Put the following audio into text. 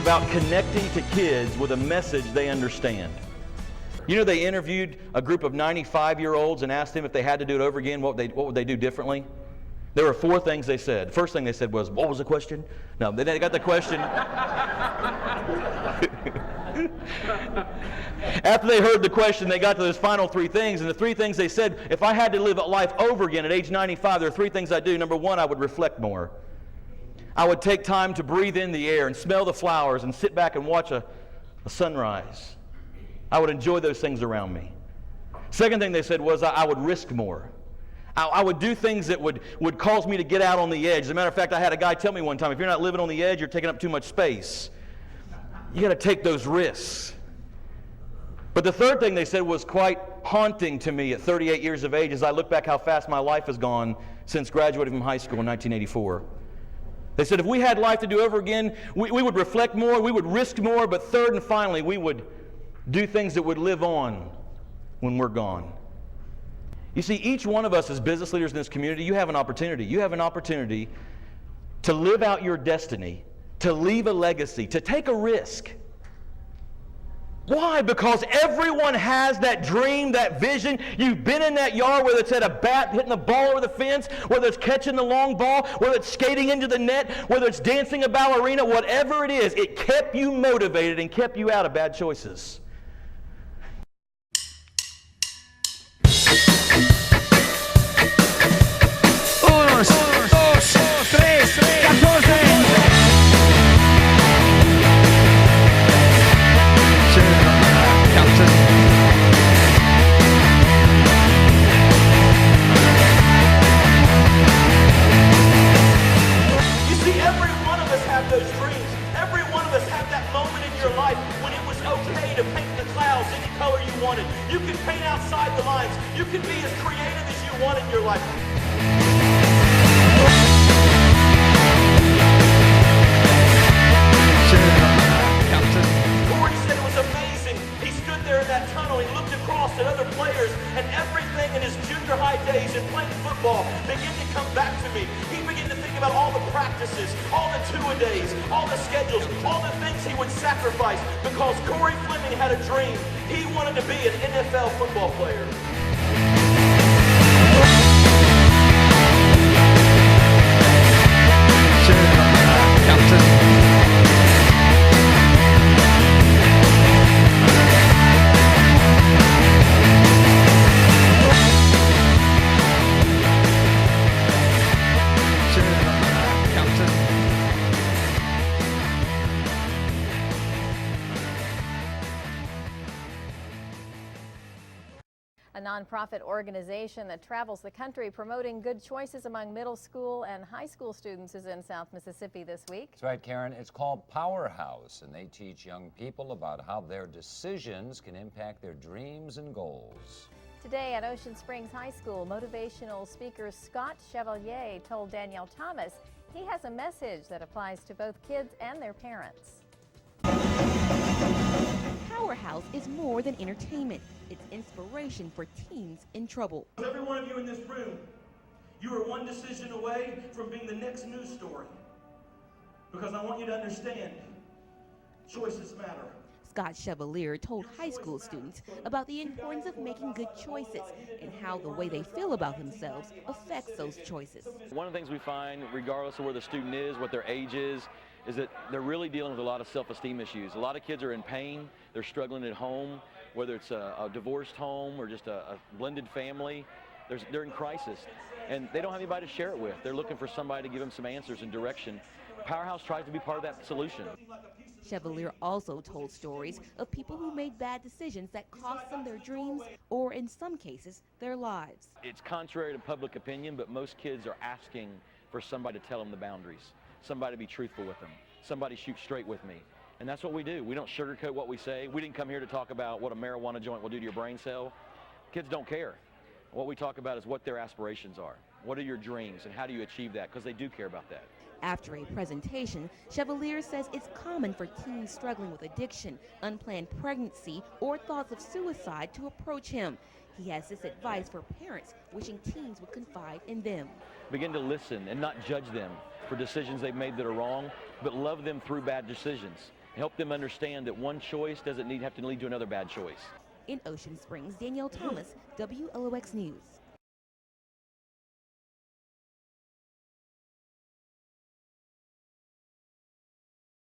about connecting to kids with a message they understand. You know, they interviewed a group of 95-year-olds and asked them if they had to do it over again, what would they do differently? There were 4 things they said. The first thing they said was, what was the question? No, they got the question. After they heard the question, they got to those final 3 things, and the 3 things they said, if I had to live life over again at age 95, there are 3 things I'd do. Number 1, I would reflect more. I would take time to breathe in the air and smell the flowers and sit back and watch a sunrise. I would enjoy those things around me. Second thing they said was I would risk more. I would do things that would cause me to get out on the edge. As a matter of fact, I had a guy tell me one time, if you're not living on the edge, you're taking up too much space. You got to take those risks. But the third thing they said was quite haunting to me at 38 years of age as I look back how fast my life has gone since graduating from high school in 1984. They said if we had life to do over again, we would reflect more, we would risk more, but third and finally, we would do things that would live on when we're gone. You see, each one of us as business leaders in this community, you have an opportunity. You have an opportunity to live out your destiny, to leave a legacy, to take a risk. Why? Because everyone has that dream, that vision. You've been in that yard, whether it's at a bat, hitting the ball over the fence, whether it's catching the long ball, whether it's skating into the net, whether it's dancing a ballerina, whatever it is, it kept you motivated and kept you out of bad choices. You can paint outside the lines. You can be as creative as you want in your life. Corey said it was amazing. He stood there in that tunnel. He looked across at other players, and everything in his junior high days and playing football began to come back to me. He began to think about all the practices, all the two-a-days, all the schedules, all the things he would sacrifice because Corey Fleming had a dream. He wanted to be an NFL football player. A nonprofit organization that travels the country promoting good choices among middle school and high school students is in South Mississippi this week. That's right, Karen. It's called Powerhouse, and they teach young people about how their decisions can impact their dreams and goals. Today at Ocean Springs High School, motivational speaker Scott Chevalier told Danielle Thomas he has a message that applies to both kids and their parents. Powerhouse is more than entertainment. It's inspiration for teens in trouble. Every one of you in this room, you are one decision away from being the next news story. Because I want you to understand, choices matter. Scott Chevalier told high school students about the importance of making good choices and how the way they feel about themselves affects those choices. One of the things we find, regardless of where the student is, what their age is that they're really dealing with a lot of self-esteem issues. A lot of kids are in pain. They're struggling at home, whether it's a divorced home or just a blended family. They're in crisis, and they don't have anybody to share it with. They're looking for somebody to give them some answers and direction. Powerhouse tries to be part of that solution. Chevalier also told stories of people who made bad decisions that cost them their dreams or, in some cases, their lives. It's contrary to public opinion, but most kids are asking for somebody to tell them the boundaries, somebody to be truthful with them, somebody shoot straight with me. And that's what we do. We don't sugarcoat what we say. We didn't come here to talk about what a marijuana joint will do to your brain cell. Kids don't care. What we talk about is what their aspirations are. What are your dreams and how do you achieve that? Because they do care about that. After a presentation, Chevalier says it's common for teens struggling with addiction, unplanned pregnancy, or thoughts of suicide to approach him. He has this advice for parents wishing teens would confide in them. Begin to listen and not judge them for decisions they've made that are wrong, but love them through bad decisions. help them understand that one choice doesn't have to lead to another bad choice. In Ocean Springs, Danielle Thomas, WLOX News.